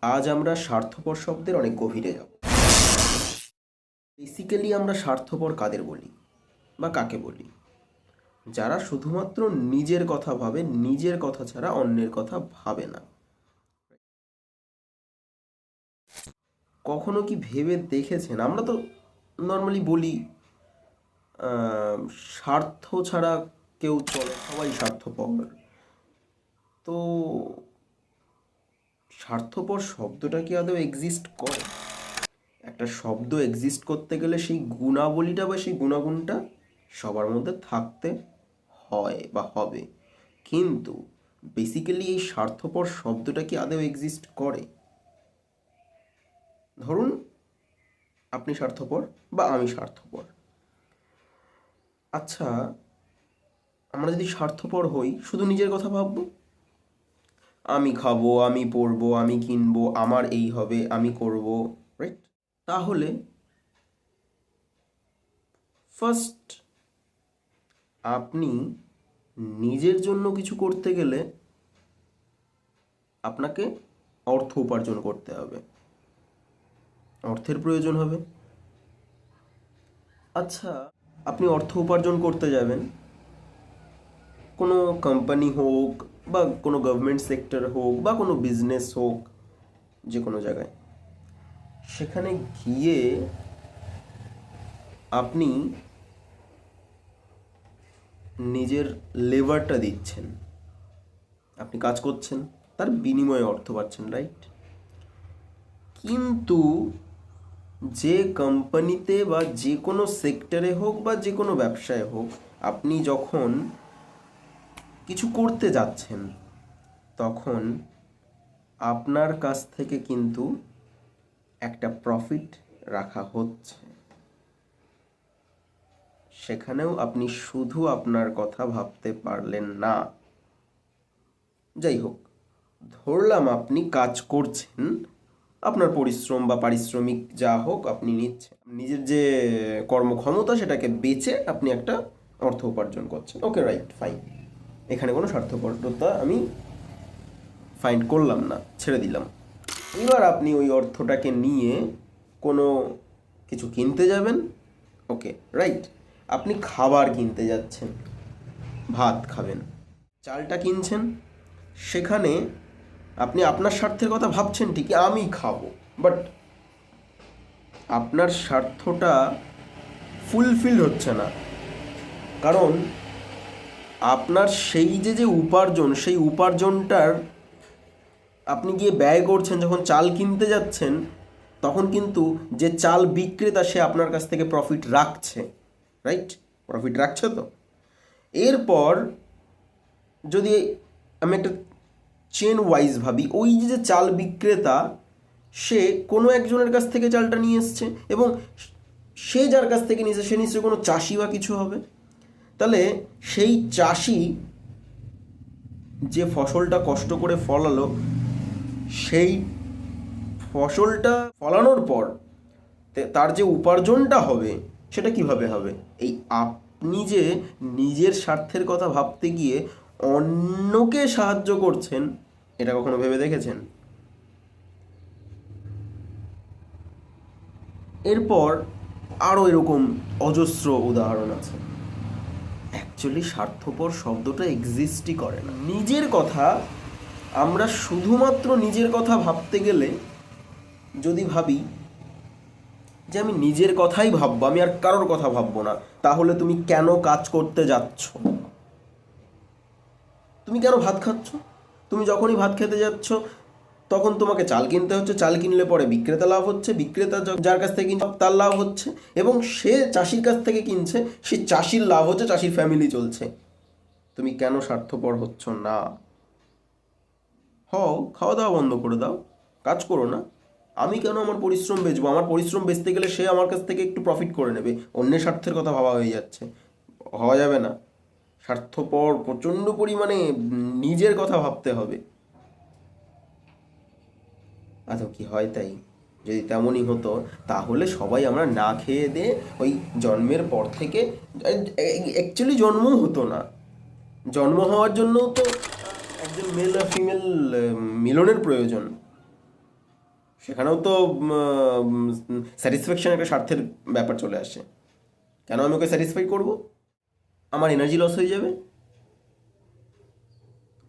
আজ আমরা স্বার্থপর শব্দের অনেক গভীরে যাব। বেসিক্যালি আমরা স্বার্থপর কাদের বলি বা কাকে বলি? যারা শুধুমাত্র নিজের কথা ভাবে, নিজের কথা ছাড়া অন্যের কথা ভাবে না। কখনো কি ভেবে দেখেছেন? আমরা তো নর্মালি বলি স্বার্থ ছাড়া কেউ চলে, সবাই স্বার্থপর। তো স্বার্থপর শব্দটা কি আদৌ এক্সিস্ট করে? একটা শব্দ এক্সিস্ট করতে গেলে সেই গুণাবলীটা বা সেই গুণাগুণটা সবার মধ্যে থাকতে হয় বা হবে। কিন্তু বেসিক্যালি এই স্বার্থপর শব্দটা কি আদৌ এক্সিস্ট করে? ধরুন আপনি স্বার্থপর বা আমি স্বার্থপর। আচ্ছা, আমরা যদি স্বার্থপর হই, শুধু নিজের কথা ভাববো, আমি খাবো, আমি পরবো, আমি কিনবো, আমার এই হবে, আমি করব, রাইট? তাহলে ফার্স্ট আপনি নিজের জন্য কিছু করতে গেলে আপনাকে অর্থ উপার্জন করতে হবে, অর্থের প্রয়োজন হবে। আচ্ছা, আপনি অর্থ উপার্জন করতে যাবেন কোনো কোম্পানি হোক বা কোনো গভর্নমেন্ট সেক্টর হোক বা কোনো বিজনেস হোক, যে কোনো জায়গায়। সেখানে গিয়ে আপনি নিজের লেবারটা দিচ্ছেন, আপনি কাজ করছেন, তার বিনিময়ে অর্থ পাচ্ছেন, রাইট? কিন্তু যে কোম্পানিতে বা যে কোনো সেক্টরে হোক বা যে কোনো ব্যবসায় হোক, আপনি যখন কিছু করতে যাচ্ছেন তখন আপনার কাছ থেকে কিন্তু একটা প্রফিট রাখা হচ্ছে। সেখানেও আপনি শুধু আপনার কথা ভাবতে পারলেন না। যাই হোক, ধরলাম আপনি কাজ করছেন, আপনার পরিশ্রম বা পারিশ্রমিক যা হোক আপনি নিচ্ছেন, নিজের যে কর্মক্ষমতা সেটাকে বেচে আপনি একটা অর্থ উপার্জন করছেন। ওকে, রাইট, ফাইন। এখানে কোনো স্বার্থপরতা আমি ফাইন্ড করলাম না, ছেড়ে দিলাম। এবার আপনি ওই অর্থটাকে নিয়ে কোনো কিছু কিনতে যাবেন। ওকে, রাইট। আপনি খাবার কিনতে যাচ্ছেন, ভাত খাবেন, চালটা কিনছেন। সেখানে আপনি আপনার স্বার্থের কথা ভাবছেন ঠিকই, আমি খাবো, বাট আপনার স্বার্থটা ফুলফিল হচ্ছে না। কারণ আপনার সেই যে উপার্জন, সেই উপার্জনটার আপনি গিয়ে ব্যয় করছেন যখন চাল কিনতে যাচ্ছেন, তখন কিন্তু যে চাল বিক্রেতা সে আপনার কাছ থেকে প্রফিট রাখছে, রাইট? প্রফিট রাখছে তো। এরপর যদি আমি একটা চেন ওয়াইজ ভাবি, ওই যে চাল বিক্রেতা সে কোনো একজনের কাছ থেকে চালটা নিয়ে এসছে, এবং সে যার কাছ থেকে নিয়েছে সে নিশ্চয়ই কোনো চাষি বা কিছু হবে। তাহলে সেই চাষি যে ফসলটা কষ্ট করে ফলালো, সেই ফসলটা ফলানোর পর তার যে উপার্জনটা হবে সেটা কিভাবে হবে? এই আপনি যে নিজের স্বার্থের কথা ভাবতে গিয়ে অন্যকে সাহায্য করছেন, এটা কখনো ভেবে দেখেছেন? এরপর আরও এরকম অজস্র উদাহরণ আছে। অ্যাকচুয়ালি স্বার্থপর শব্দটা এক্সিস্টই করে না। নিজের কথা, আমরা শুধুমাত্র নিজের কথা ভাবতে গেলে যদি ভাবি যে আমি নিজের কথাই ভাববো, আমি আর কারোর কথা ভাববো না, তাহলে তুমি কেন কাজ করতে যাচ্ছ? তুমি কেন ভাত খাচ্ছ? তুমি যখনই ভাত খেতে যাচ্ছ তখন তোমাকে চাল কিনতে হচ্ছে, চাল কিনলে পরে বিক্রেতা লাভ হচ্ছে, বিক্রেতা যার কাছ থেকে কিনছে তার লাভ হচ্ছে, এবং সে চাষির কাছ থেকে কিনছে, সে চাষির লাভ হচ্ছে, চাষির ফ্যামিলি চলছে। তুমি কেন স্বার্থপর হচ্ছ না? হও, খাওয়া দাওয়া বন্ধ করে দাও, কাজ করো না। আমি কেন আমার পরিশ্রম বেচবো? আমার পরিশ্রম বেচতে গেলে সে আমার কাছ থেকে একটু প্রফিট করে নেবে, অন্যের স্বার্থের কথা ভাবা হয়ে যাচ্ছে। হওয়া যাবে না। স্বার্থপর প্রচণ্ড পরিমাণে নিজের কথা ভাবতে হবে। আচ্ছা, কি হয় তাই? যদি তেমনই হতো তাহলে সবাই আমরা না খেয়ে দিয়ে ওই জন্মের পর থেকে, অ্যাকচুয়ালি জন্মও হতো না। জন্ম হওয়ার জন্যও তো একজন মেল আর ফিমেল মিলনের প্রয়োজন। সেখানেও তো স্যাটিসফ্যাকশন একটা স্বার্থের ব্যাপার চলে আসে। কেন আমি ওকে স্যাটিসফাই করব? আমার এনার্জি লস হয়ে যাবে।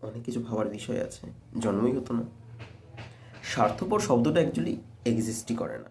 অনেক কিছু ভাবার বিষয় আছে, জন্মই হতো না। স্বার্থপর শব্দটা অ্যাকচুয়ালি এক্সিস্টই করে না।